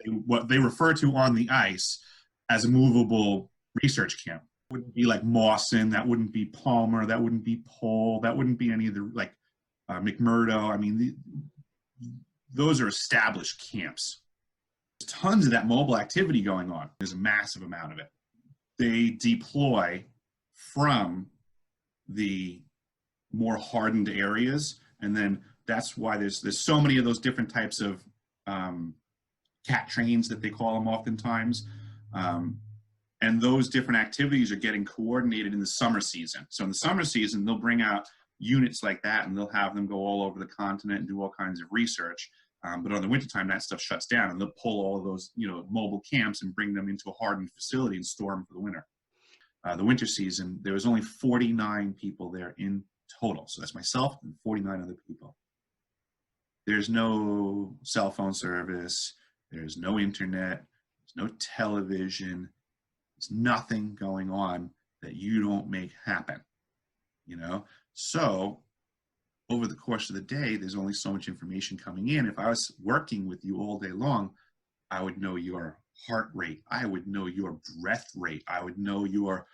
what they refer to on the ice as a movable research camp. It wouldn't be like Mawson, that wouldn't be Palmer, that wouldn't be Pole, that wouldn't be any of the, like McMurdo. I mean, those are established camps. There's tons of that mobile activity going on. There's a massive amount of it. They deploy from the more hardened areas, and then that's why there's so many of those different types of cat trains that they call them oftentimes. And those different activities are getting coordinated in the summer season. So in the summer season, they'll bring out units like that and they'll have them go all over the continent and do all kinds of research. But on the wintertime, that stuff shuts down and they'll pull all of those, mobile camps and bring them into a hardened facility and store them for the winter. The winter season, there was only 49 people there in total. So that's myself and 49 other people. There's no cell phone service. There's no internet. There's no television. There's nothing going on that you don't make happen, So over the course of the day, there's only so much information coming in. If I was working with you all day long, I would know your heart rate. I would know your breath rate. I would know your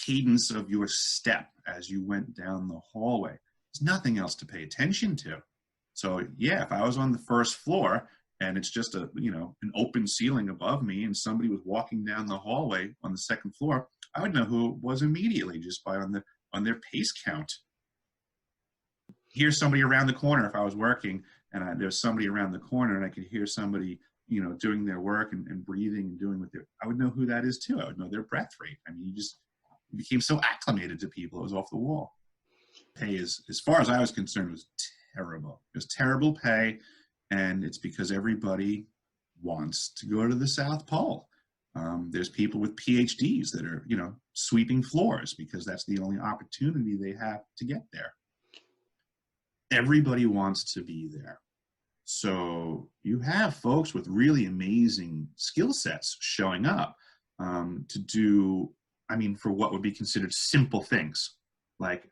cadence of your step as you went down the hallway. There's nothing else to pay attention to. So yeah, if I was on the first floor and it's just an open ceiling above me and somebody was walking down the hallway on the second floor, I would know who it was immediately just by on their pace count. Hear somebody around the corner if I was working and there's somebody around the corner and I could hear somebody, doing their work and breathing and doing what I would know who that is too. I would know their breath rate. I mean, you became so acclimated to people, it was off the wall. Pay as far as I was concerned, was terrible. It was terrible pay. And it's because everybody wants to go to the South Pole. There's people with PhDs that are, sweeping floors because that's the only opportunity they have to get there. Everybody wants to be there. So you have folks with really amazing skill sets showing up to do, for what would be considered simple things. Like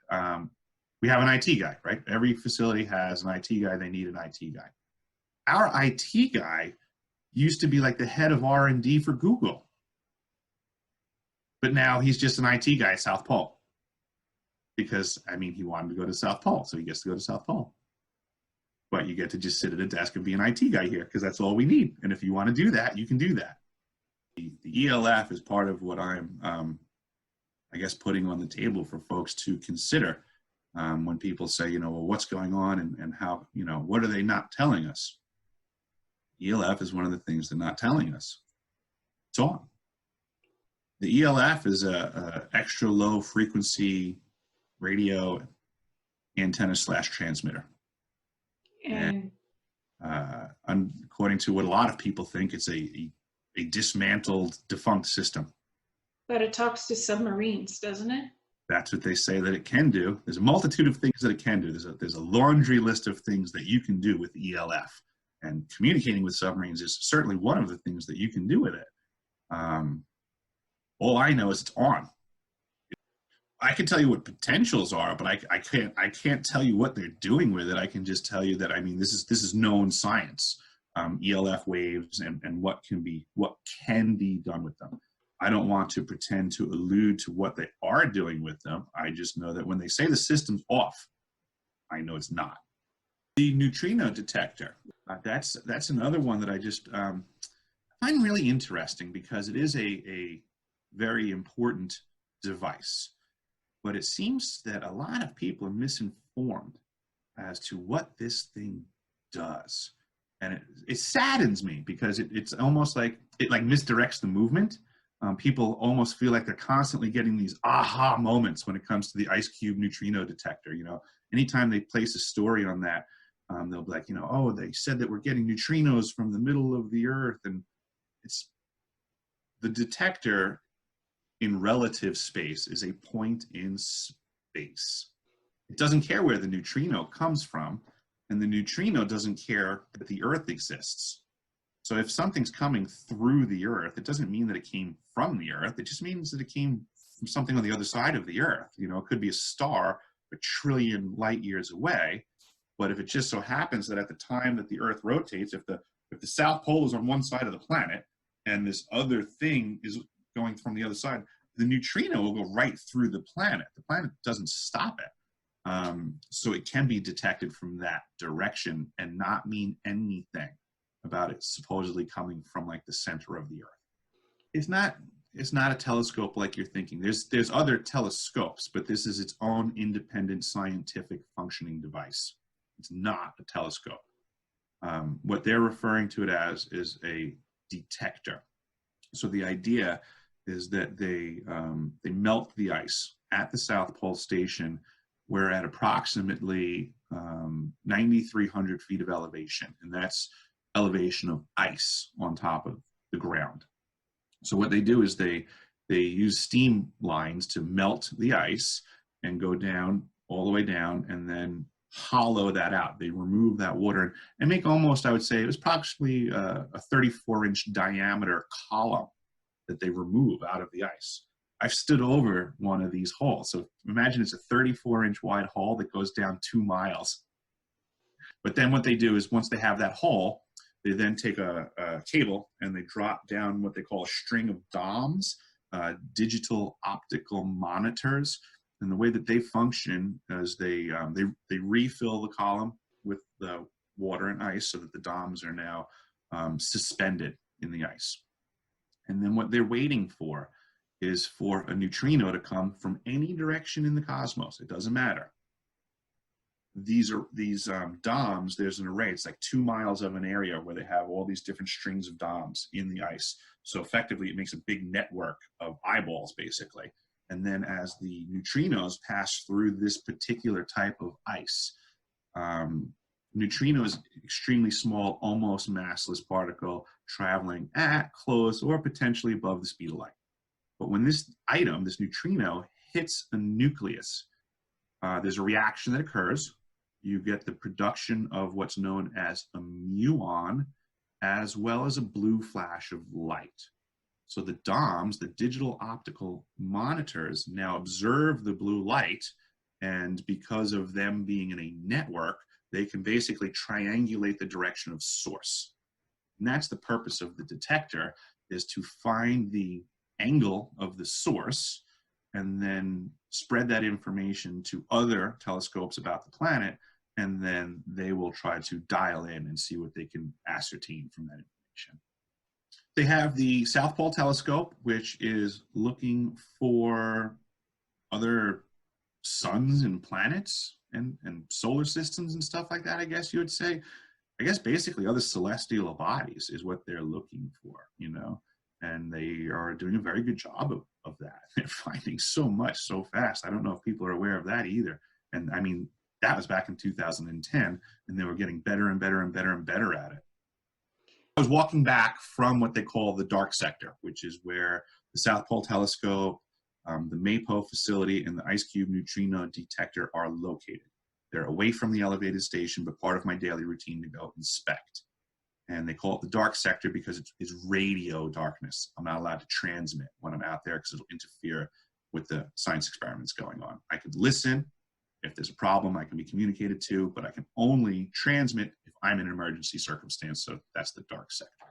we have an IT guy, right? Every facility has an IT guy. They need an IT guy. Our IT guy used to be like the head of R&D for Google. But now he's just an IT guy at South Pole. Because, he wanted to go to South Pole, so he gets to go to South Pole. But you get to just sit at a desk and be an IT guy here, because that's all we need. And if you want to do that, you can do that. The ELF is part of what I'm, putting on the table for folks to consider when people say, well, what's going on and how, what are they not telling us? ELF is one of the things they're not telling us. It's on. The ELF is a extra low frequency radio antenna / transmitter. And according to what a lot of people think, it's a dismantled, defunct system. But it talks to submarines, doesn't it? That's what they say that it can do. There's a multitude of things that it can do. There's a laundry list of things that you can do with ELF. And communicating with submarines is certainly one of the things that you can do with it. All I know is it's on. I can tell you what potentials are, but I can't tell you what they're doing with it. I can just tell you that this is known science. ELF waves and what can be done with them. I don't want to pretend to allude to what they are doing with them. I just know that when they say the system's off, I know it's not. The neutrino detector, that's another one that I just find really interesting because it is a very important device. But it seems that a lot of people are misinformed as to what this thing does. And it saddens me because it's almost like it misdirects the movement. People almost feel like they're constantly getting these aha moments when it comes to the ice cube neutrino detector. Anytime they place a story on that, they'll be like, oh, they said that we're getting neutrinos from the middle of the earth. And it's the detector in relative space is a point in space. It doesn't care where the neutrino comes from, and the neutrino doesn't care that the earth exists. So if something's coming through the earth, it doesn't mean that it came from the earth. It just means that it came from something on the other side of the earth. It could be a star a trillion light years away, but if it just so happens that at the time that the earth rotates, if the If the South Pole is on one side of the planet and this other thing is going from the other side, the neutrino will go right through the planet. The planet doesn't stop it. So it can be detected from that direction and not mean anything about it supposedly coming from like the center of the Earth. It's not a telescope like you're thinking. There's other telescopes, but this is its own independent scientific functioning device. It's not a telescope. What they're referring to it as is a detector. So the idea is that they melt the ice at the South Pole Station. We're at approximately 9,300 feet of elevation, and that's elevation of ice on top of the ground. So what they do is they use steam lines to melt the ice and go down all the way down and then hollow that out. They remove that water and make almost, I would say, it was approximately a 34-inch diameter column that they remove out of the ice. I've stood over one of these holes. So imagine it's a 34-inch wide hole that goes down 2 miles. But then what they do is once they have that hole, they then take a cable and they drop down what they call a string of DOMs, digital optical monitors. And the way that they function is they refill the column with the water and ice so that the DOMs are now suspended in the ice. And then what they're waiting for is for a neutrino to come from any direction in the cosmos. It doesn't matter. These DOMs, there's an array. It's like 2 miles of an area where they have all these different strings of DOMs in the ice. So effectively, it makes a big network of eyeballs, basically. And then as the neutrinos pass through this particular type of ice, neutrino is extremely small, almost massless particle traveling at, close, or potentially above the speed of light. But when this item, this neutrino, hits a nucleus, there's a reaction that occurs. You get the production of what's known as a muon, as well as a blue flash of light. So the DOMs, the digital optical monitors, now observe the blue light, and because of them being in a network, they can basically triangulate the direction of source. And that's the purpose of the detector, is to find the angle of the source and then spread that information to other telescopes about the planet, and then they will try to dial in and see what they can ascertain from that information. They have the South Pole Telescope, which is looking for other suns and planets and solar systems and stuff like that, I guess you would say. I guess basically other celestial bodies is what they're looking for, you know, and they are doing a very good job of that. They're finding so much so fast. I don't know if people are aware of that either. And I mean, that was back in 2010, and they were getting better and better and better and better at it. I was walking back from what they call the dark sector, which is where the South Pole Telescope, the MAPO facility, and the IceCube neutrino detector are located. They're away from the elevated station, but part of my daily routine to go inspect. And they call it the dark sector because it's radio darkness. I'm not allowed to transmit when I'm out there because it'll interfere with the science experiments going on. I could listen. If there's a problem, I can be communicated to, but I can only transmit if I'm in an emergency circumstance, so that's the dark sector.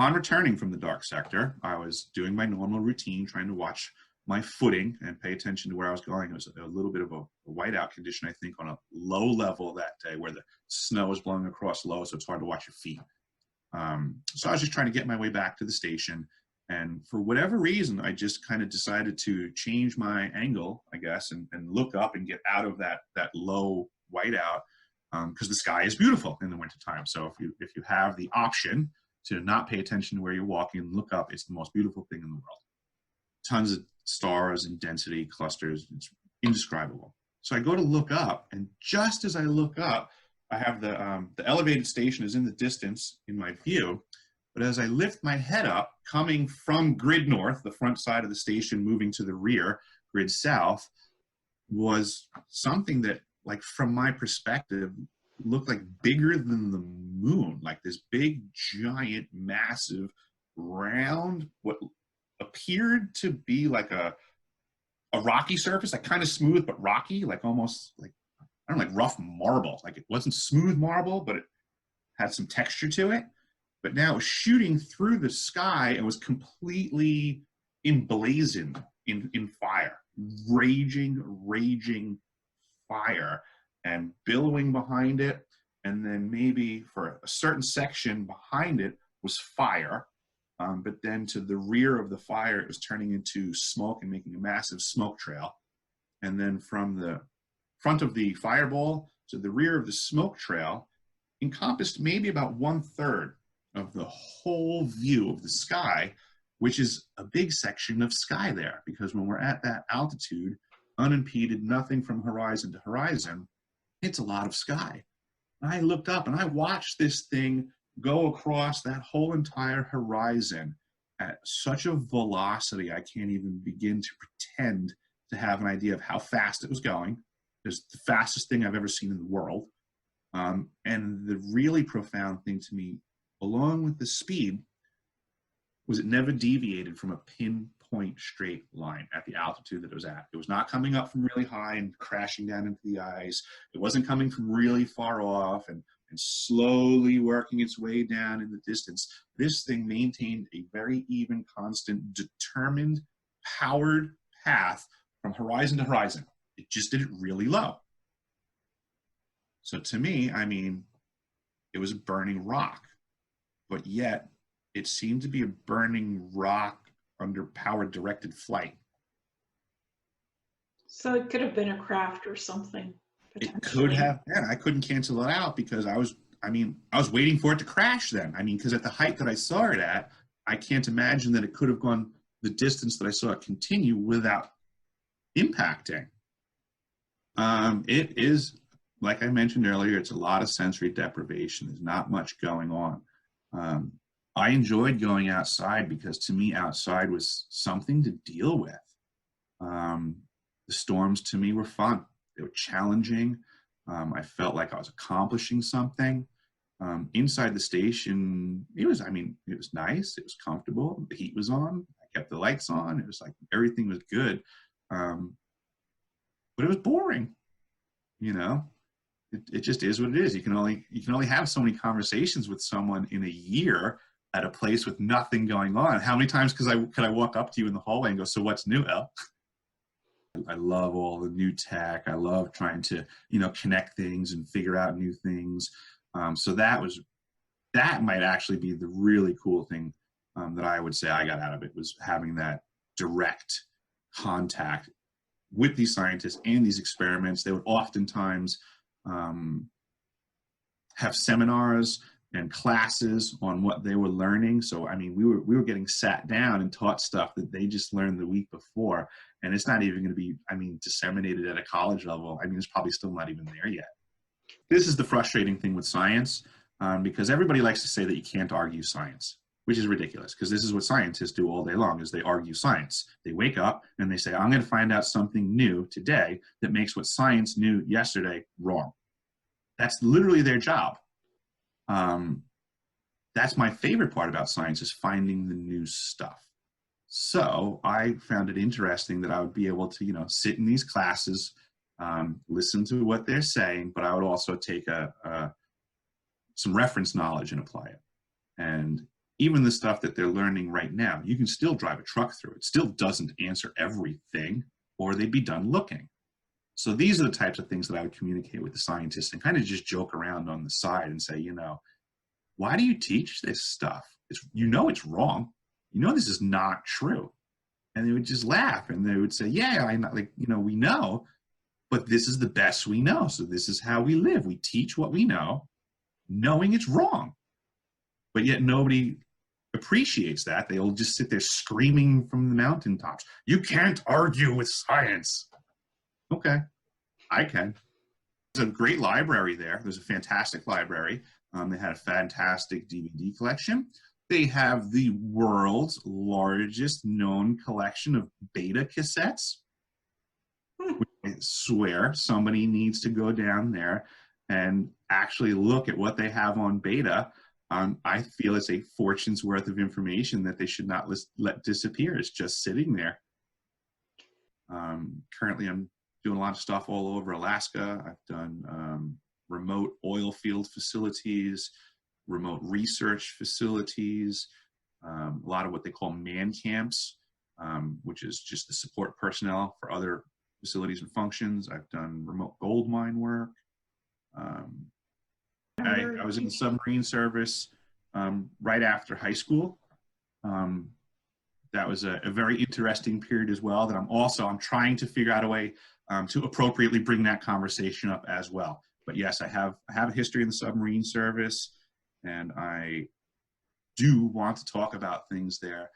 On returning from the dark sector, I was doing my normal routine, trying to watch my footing and pay attention to where I was going. It was a little bit of a whiteout condition, I think, on a low level that day where the snow was blowing across low, so it's hard to watch your feet. So I was just trying to get my way back to the station. And for whatever reason, I just kind of decided to change my angle, I guess, and look up and get out of that low whiteout because the sky is beautiful in the wintertime. So if you have the option to not pay attention to where you're walking and look up, it's the most beautiful thing in the world. Tons of stars and density clusters. It's indescribable. So I go to look up, and just as I look up, I have the elevated station is in the distance in my view. But as I lift my head up, coming from grid north, the front side of the station, moving to the rear, grid south, was something that, like, from my perspective, looked like bigger than the moon, like this big, giant, massive, round, what appeared to be like a rocky surface, like kind of smooth but rocky, like almost like, I don't know, like rough marble. Like it wasn't smooth marble, but it had some texture to it. but now it was shooting through the sky and was completely emblazoned in fire, raging fire, and billowing behind it. And then maybe for a certain section behind it was fire. But then to the rear of the fire, it was turning into smoke and making a massive smoke trail. And then from the front of the fireball to the rear of the smoke trail encompassed maybe about 1/3 of the whole view of the sky, which is a big section of sky there, because when we're at that altitude, unimpeded, nothing from horizon to horizon, it's a lot of sky. And I looked up and I watched this thing go across that whole entire horizon at such a velocity, I can't even begin to pretend to have an idea of how fast it was going. It's the fastest thing I've ever seen in the world. And the really profound thing to me, along with the speed, was it never deviated from a pinpoint straight line at the altitude that it was at. It was not coming up from really high and crashing down into the ice. It wasn't coming from really far off and slowly working its way down in the distance. This thing maintained a very even, constant, determined, powered path from horizon to horizon. It just did it really low. So to me, I mean, it was a burning rock, but yet it seemed to be a burning rock under power directed flight. So it could have been a craft or something. It could have been. I couldn't cancel it out because I was waiting for it to crash then. I mean, because at the height that I saw it at, I can't imagine that it could have gone the distance that I saw it continue without impacting. It is, like I mentioned earlier, it's a lot of sensory deprivation. There's not much going on. I enjoyed going outside because to me, outside was something to deal with. The storms to me were fun. They were challenging. I felt like I was accomplishing something. Inside the station, it was nice. It was comfortable. The heat was on. I kept the lights on. It was like everything was good. But it was boring. You know, it just is what it is. You can only have so many conversations with someone in a year at a place with nothing going on. How many times could I walk up to you in the hallway and go, "So what's new, El?" I love all the new tech. I love trying to, connect things and figure out new things. So that might actually be the really cool thing that I would say I got out of it, was having that direct contact with these scientists and these experiments. They would oftentimes have seminars and classes on what they were learning. So, I mean, we were getting sat down and taught stuff that they just learned the week before. And it's not even going to be, disseminated at a college level. I mean, it's probably still not even there yet. This is the frustrating thing with science, because everybody likes to say that you can't argue science, which is ridiculous, because this is what scientists do all day long, is they argue science. They wake up and they say, I'm going to find out something new today that makes what science knew yesterday wrong. That's literally their job. That's my favorite part about science, is finding the new stuff. So I found it interesting that I would be able to, sit in these classes, listen to what they're saying, but I would also take some reference knowledge and apply it. And even the stuff that they're learning right now, you can still drive a truck through. It still doesn't answer everything, or they'd be done looking. So these are the types of things that I would communicate with the scientists and kind of just joke around on the side and say, why do you teach this stuff? It's wrong. This is not true. And they would just laugh and they would say, yeah, we know, but this is the best we know. So this is how we live. We teach what we know, knowing it's wrong. But yet nobody appreciates that. They'll just sit there screaming from the mountaintops, you can't argue with science. Okay, I can. There's a great library there. There's a fantastic library. They had a fantastic DVD collection. They have the world's largest known collection of beta cassettes. I swear somebody needs to go down there and actually look at what they have on beta. I feel it's a fortune's worth of information that they should not let disappear. It's just sitting there. Currently, I'm doing a lot of stuff all over Alaska. I've done remote oil field facilities. remote research facilities, a lot of what they call man camps, which is just the support personnel for other facilities and functions. I've done remote gold mine work. I was in the submarine service right after high school. That was a very interesting period as well, that I'm trying to figure out a way to appropriately bring that conversation up as well. But yes, I have a history in the submarine service, and I do want to talk about things there.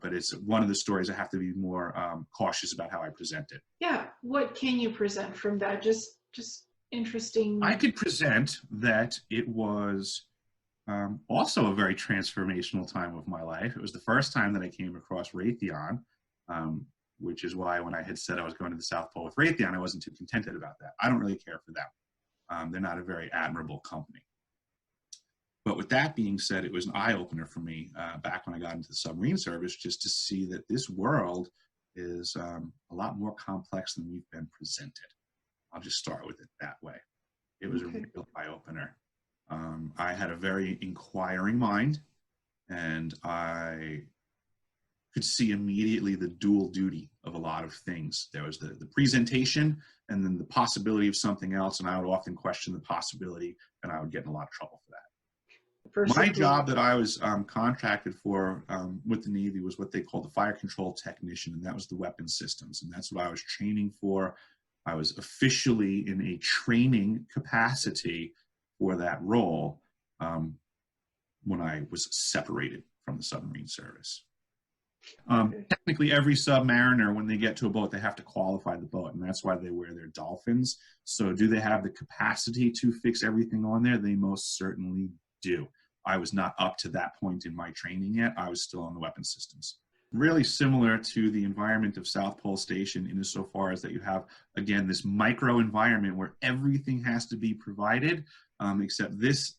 But it's one of the stories I have to be more cautious about how I present it. Yeah, what can you present from that? Just interesting. I could present that it was also a very transformational time of my life. It was the first time that I came across Raytheon, which is why when I had said I was going to the South Pole with Raytheon, I wasn't too contented about that. I don't really care for them. They're not a very admirable company. But with that being said, it was an eye-opener for me back when I got into the submarine service, just to see that this world is a lot more complex than we've been presented. I'll just start with it that way. It was a real eye-opener. I had a very inquiring mind, and I could see immediately the dual duty of a lot of things. There was the presentation and then the possibility of something else, and I would often question the possibility, and I would get in a lot of trouble for that. My job that I was contracted for with the Navy was what they called the fire control technician, and that was the weapons systems, and that's what I was training for. I was officially in a training capacity for that role when I was separated from the submarine service. Technically, every submariner, when they get to a boat, they have to qualify the boat, and that's why they wear their dolphins. So do they have the capacity to fix everything on there? They most certainly do. I was not up to that point in my training yet. I was still on the weapon systems. Really similar to the environment of South Pole Station insofar as that you have, again, this micro environment where everything has to be provided, except this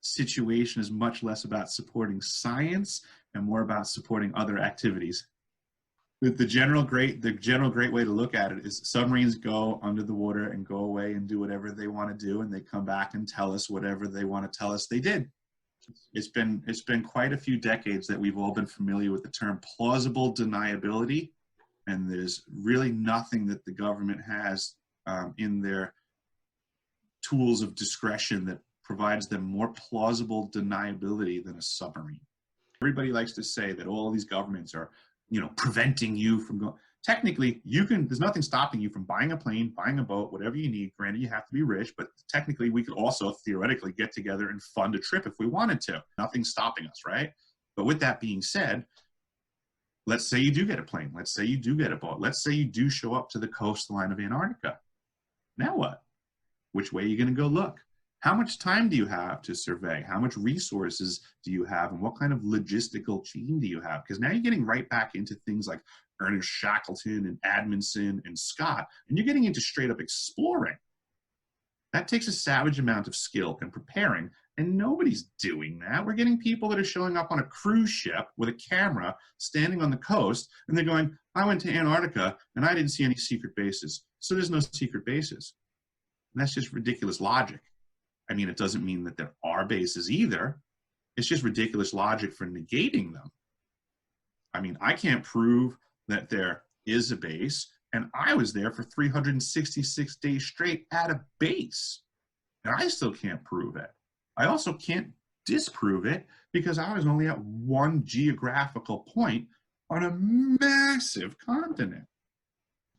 situation is much less about supporting science and more about supporting other activities. The general great way to look at it is submarines go under the water and go away and do whatever they want to do, and they come back and tell us whatever they want to tell us they did. It's been quite a few decades that we've all been familiar with the term plausible deniability, and there's really nothing that the government has in their tools of discretion that provides them more plausible deniability than a submarine. Everybody likes to say that all of these governments are, preventing you from going. Technically, there's nothing stopping you from buying a plane, buying a boat, whatever you need. Granted, you have to be rich, but technically we could also theoretically get together and fund a trip if we wanted to. Nothing's stopping us, right? But with that being said, let's say you do get a plane. Let's say you do get a boat. Let's say you do show up to the coastline of Antarctica. Now what? Which way are you going to go look? How much time do you have to survey? How much resources do you have? And what kind of logistical chain do you have? Because now you're getting right back into things like Ernest Shackleton and Adamson and Scott, and you're getting into straight up exploring. That takes a savage amount of skill and preparing, and nobody's doing that. We're getting people that are showing up on a cruise ship with a camera standing on the coast, and they're going, I went to Antarctica and I didn't see any secret bases. So there's no secret bases. And that's just ridiculous logic. I mean, it doesn't mean that there are bases either. It's just ridiculous logic for negating them. I mean, I can't prove that there is a base, and I was there for 366 days straight at a base, and I still can't prove it. I also can't disprove it because I was only at one geographical point on a massive continent.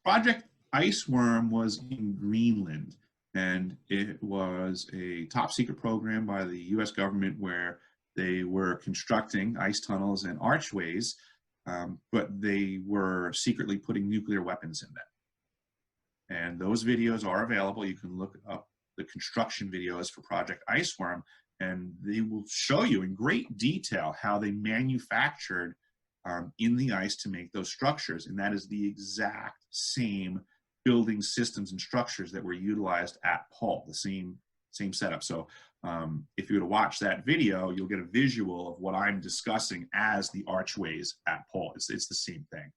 Project Iceworm was in Greenland, and it was a top secret program by the US government where they were constructing ice tunnels and archways, but they were secretly putting nuclear weapons in them. And those videos are available. You can look up the construction videos for Project Iceworm, and they will show you in great detail how they manufactured in the ice to make those structures. And that is the exact same building systems and structures that were utilized at Pole, the same setup. So if you were to watch that video, you'll get a visual of what I'm discussing as the archways at Pole. It's the same thing.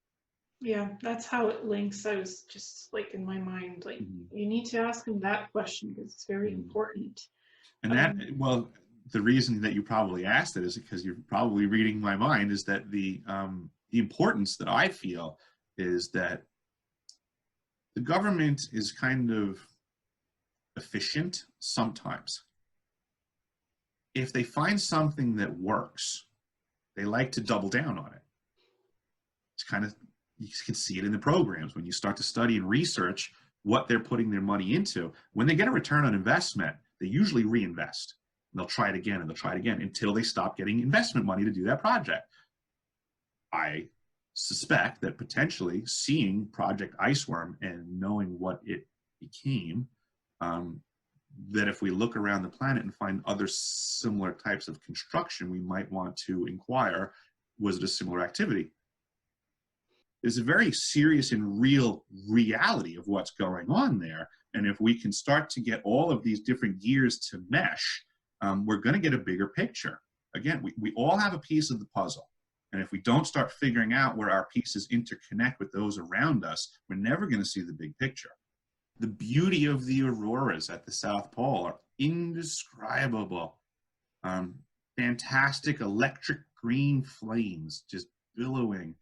Yeah, that's how it links. I was just like in my mind, like you need to ask him that question because it's very important. And that, well, the reason that you probably asked it is because you're probably reading my mind, is that the importance that I feel is that the government is kind of efficient sometimes. If they find something that works, they like to double down on it. It's kind of, you can see it in the programs when you start to study and research what they're putting their money into. When they get a return on investment, they usually reinvest. They'll try it again and they'll try it again until they stop getting investment money to do that project. I suspect that potentially seeing Project Iceworm and knowing what it became, that if we look around the planet and find other similar types of construction, we might want to inquire, was it a similar activity? There's a very serious and real reality of what's going on there. And if we can start to get all of these different gears to mesh, we're going to get a bigger picture. Again, we all have a piece of the puzzle. And if we don't start figuring out where our pieces interconnect with those around us, we're never going to see the big picture. The beauty of the auroras at the South Pole are indescribable. Fantastic electric green flames just billowing.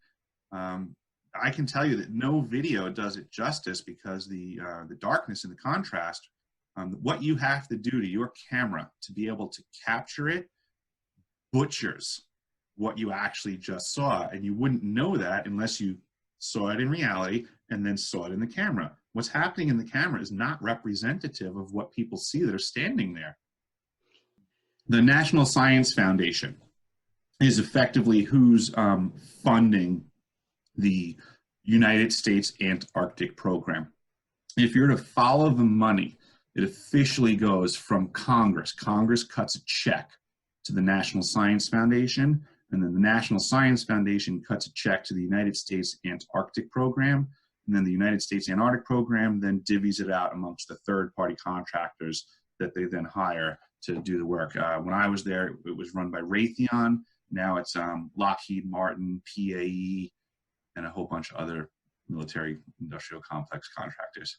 I can tell you that no video does it justice, because the darkness and the contrast, what you have to do to your camera to be able to capture it butchers what you actually just saw. And you wouldn't know that unless you saw it in reality and then saw it in the camera. What's happening in the camera is not representative of what people see that are standing there. The National Science Foundation is effectively who's funding the United States Antarctic program. If you're to follow the money, it officially goes from Congress. Congress cuts a check to the National Science Foundation, and then the National Science Foundation cuts a check to the United States Antarctic program, and then the United States Antarctic program then divvies it out amongst the third-party contractors that they then hire to do the work. When I was there, it was run by Raytheon. Now it's Lockheed Martin, PAE, and a whole bunch of other military industrial complex contractors.